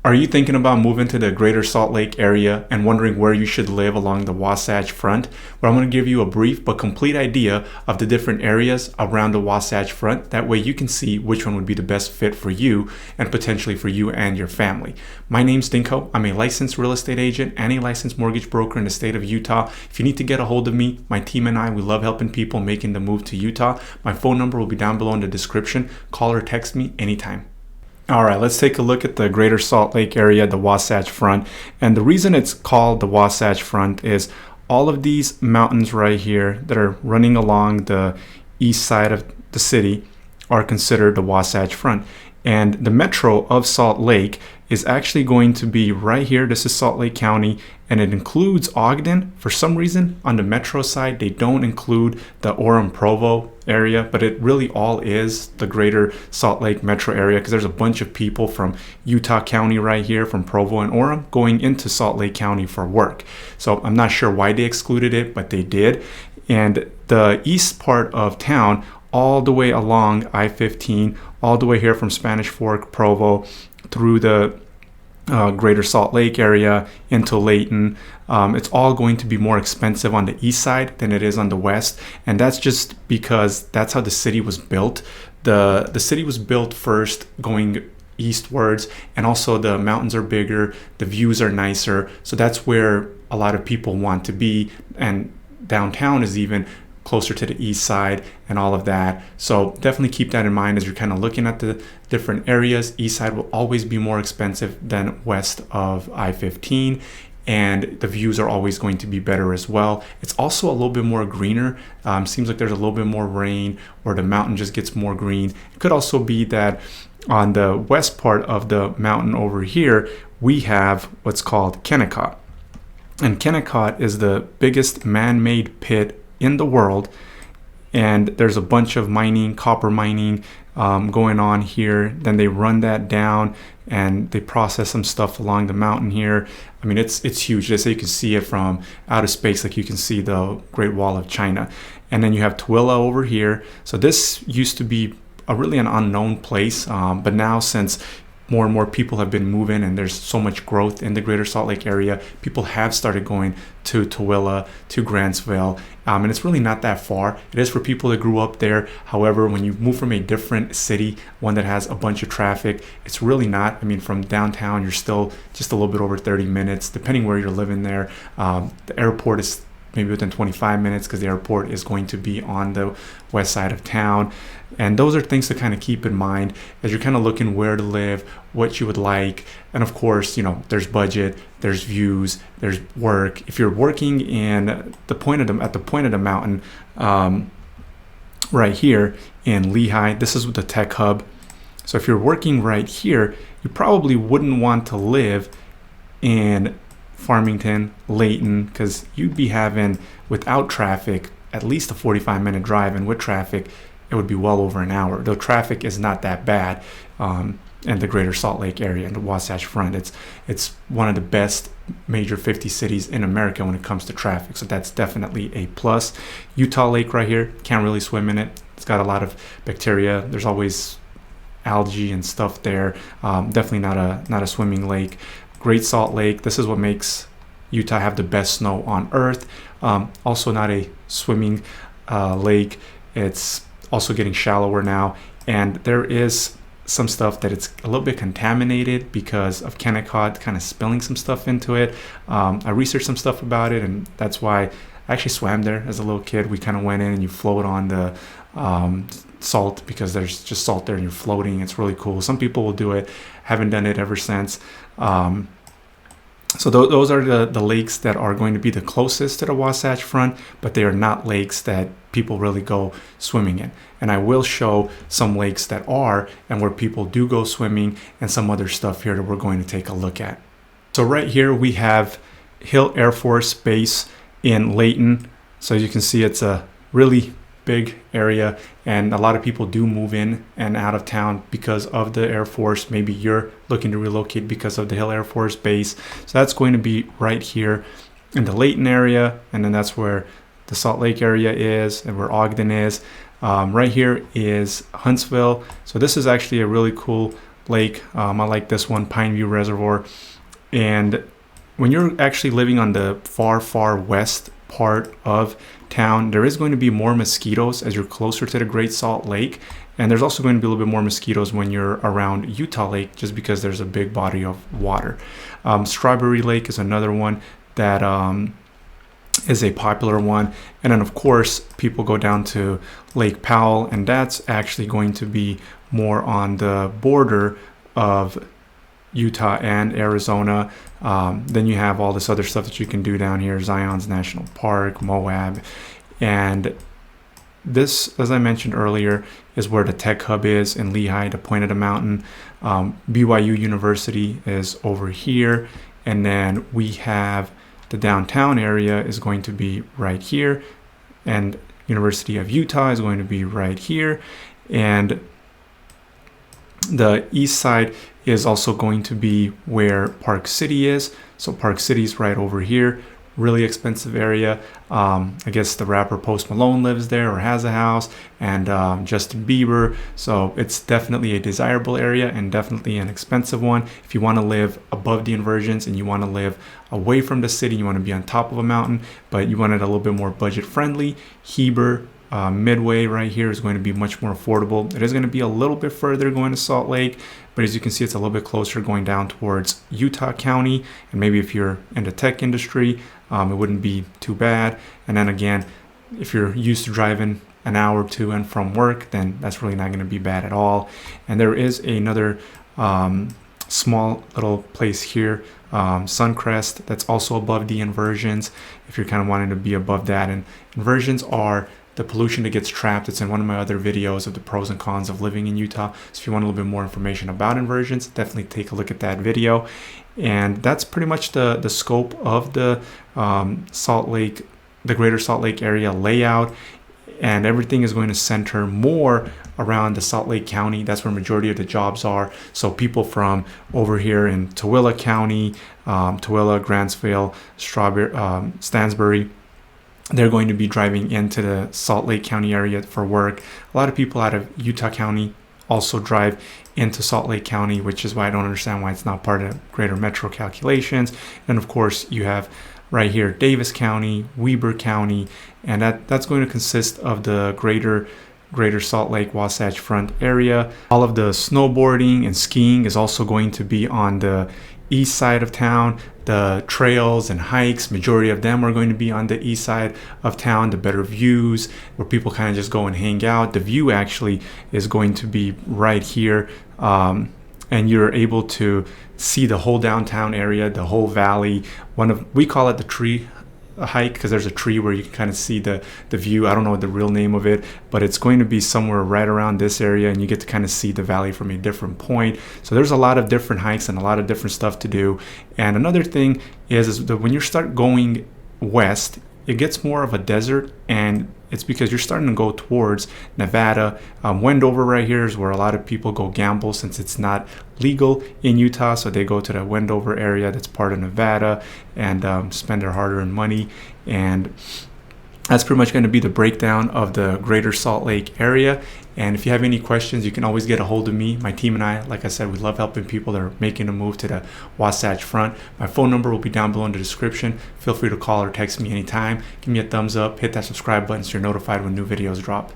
Are you thinking about moving to the greater Salt Lake area and wondering where you should live along the Wasatch Front? Well, I'm going to give you a brief but complete idea of the different areas around the Wasatch Front. That way you can see which one would be the best fit for you and potentially for you and your family. My name's Dinko. I'm a licensed real estate agent and a licensed mortgage broker in the state of Utah. If you need to get a hold of me, my team and I, we love helping people making the move to Utah. My phone number will be down below in the description. Call or text me anytime. All right, let's take a look at the greater Salt Lake area, the Wasatch Front. And the reason it's called the Wasatch Front is all of these mountains right here that are running along the east side of the city are considered the Wasatch Front. And the metro of Salt Lake is actually going to be right here. This is Salt Lake County, and it includes Ogden. For some reason, on the metro side, they don't include the Orem-Provo area, but it really all is the greater Salt Lake metro area because there's a bunch of people from Utah County right here, from Provo and Orem, going into Salt Lake County for work. So I'm not sure why they excluded it, but they did. And the east part of town, all the way along I-15, all the way here from Spanish Fork, Provo, through the greater Salt Lake area into Layton. It's all going to be more expensive on the east side than it is on the west. And that's just because that's how the city was built. The city was built first going eastwards, and also the mountains are bigger, the views are nicer. So that's where a lot of people want to be. And downtown is even closer to the east side and all of that. So definitely keep that in mind as you're kind of looking at the different areas. East side will always be more expensive than west of I-15, and the views are always going to be better as well. It's also a little bit more greener. Seems like there's a little bit more rain, or the mountain just gets more green. It could also be that on the west part of the mountain over here, we have what's called Kennecott. And Kennecott is the biggest man-made pit in the world, and there's a bunch of mining, copper mining going on here. Then they run that down and they process some stuff along the mountain here. I mean, it's huge. Just so you can see it from outer space, like you can see the Great Wall of China. And then you have Tooele over here. So this used to be really an unknown place, but now since more and more people have been moving and there's so much growth in the greater Salt Lake area, people have started going to Tooele, to Grantsville, and it's really not that far. It is for people that grew up there. However, when you move from a different city, one that has a bunch of traffic, it's really not. I mean, from downtown, you're still just a little bit over 30 minutes, depending where you're living there. The airport is maybe within 25 minutes because the airport is going to be on the west side of town. And those are things to kind of keep in mind as you're kind of looking where to live, what you would like. And of course, you know, there's budget, there's views, there's work. If you're working in at the point of the mountain, right here in Lehigh, this is the tech hub. So if you're working right here, you probably wouldn't want to live in Farmington, Layton, because you'd be having, without traffic, at least a 45-minute drive, and with traffic, it would be well over an hour. Though traffic is not that bad in the greater Salt Lake area and the Wasatch Front. It's one of the best major 50 cities in America when it comes to traffic, so that's definitely a plus. Utah Lake right here, can't really swim in it. It's got a lot of bacteria. There's always algae and stuff there. Definitely not a swimming lake. Great Salt Lake, this is what makes Utah have the best snow on earth. Also not a swimming lake. It's also getting shallower now, and there is some stuff that it's a little bit contaminated because of Kennecott kind of spilling some stuff into it. I researched some stuff about it, and that's why I actually swam there as a little kid. We kind of went in and you float on the salt because there's just salt there and you're floating. It's really cool. Some people will do it. Haven't done it ever since. So those are the lakes that are going to be the closest to the Wasatch Front, but they are not lakes that people really go swimming in. And I will show some lakes that are, and where people do go swimming, and some other stuff here that we're going to take a look at. So right here we have Hill Air Force Base in Layton. So as you can see, it's a really big area, and a lot of people do move in and out of town because of the Air Force. Maybe you're looking to relocate because of the Hill Air Force Base. So that's going to be right here in the Layton area, and then that's where the Salt Lake area is and where Ogden is. Right here is Huntsville. So this is actually a really cool lake. I like this one, Pine View Reservoir. And when you're actually living on the far west part of town, there is going to be more mosquitoes as you're closer to the Great Salt Lake. And there's also going to be a little bit more mosquitoes when you're around Utah Lake, just because there's a big body of water. Strawberry Lake is another one that is a popular one. And then of course people go down to Lake Powell, and that's actually going to be more on the border of Utah and Arizona. Then you have all this other stuff that you can do down here, Zion's National Park, Moab. And this, as I mentioned earlier, is where the tech hub is in Lehigh, the point of the mountain. BYU University is over here, and then we have the downtown area is going to be right here, and University of Utah is going to be right here, and the east side is also going to be where Park City is. So Park City is right over here. Really expensive area. I guess the rapper Post Malone lives there or has a house, and Justin Bieber. So it's definitely a desirable area and definitely an expensive one. If you want to live above the inversions and you want to live away from the city, you want to be on top of a mountain, but you want it a little bit more budget friendly, Heber, Midway right here is going to be much more affordable. It is going to be a little bit further going to Salt Lake, but as you can see, it's a little bit closer going down towards Utah County. And maybe if you're in the tech industry, it wouldn't be too bad. And then again, if you're used to driving an hour to and from work, then that's really not going to be bad at all. And there is another small little place here, Suncrest, that's also above the inversions, if you're kind of wanting to be above that. And inversions are the pollution that gets trapped. It's in one of my other videos of the pros and cons of living in Utah. So if you want a little bit more information about inversions, definitely take a look at that video. And that's pretty much the scope of the Salt Lake, the Greater Salt Lake area layout. And everything is going to center more around the Salt Lake County. That's where majority of the jobs are. So people from over here in Tooele County, Tooele, Grantsville, Stansbury, they're going to be driving into the Salt Lake County area for work. A lot of people out of Utah County also drive into Salt Lake County, which is why I don't understand why it's not part of greater metro calculations. And of course, you have right here Davis County, Weber County, and that's going to consist of the greater Salt Lake Wasatch Front area. All of the snowboarding and skiing is also going to be on the east side of town. The trails and hikes, majority of them are going to be on the east side of town. The better views where people kind of just go and hang out. The view actually is going to be right here, and you're able to see the whole downtown area, the whole valley. We call it the tree hike because there's a tree where you can kind of see the view. I don't know the real name of it, but it's going to be somewhere right around this area, and you get to kind of see the valley from a different point. So there's a lot of different hikes and a lot of different stuff to do. And another thing is that when you start going west, it gets more of a desert, and it's because you're starting to go towards Nevada. Wendover right here is where a lot of people go gamble, since it's not legal in Utah, so they go to the Wendover area that's part of Nevada and spend their hard-earned money. And that's pretty much going to be the breakdown of the Greater Salt Lake area. And if you have any questions, you can always get a hold of me. My team and I, like I said, we love helping people that are making a move to the Wasatch Front. My phone number will be down below in the description. Feel free to call or text me anytime. Give me a thumbs up, hit that subscribe button so you're notified when new videos drop.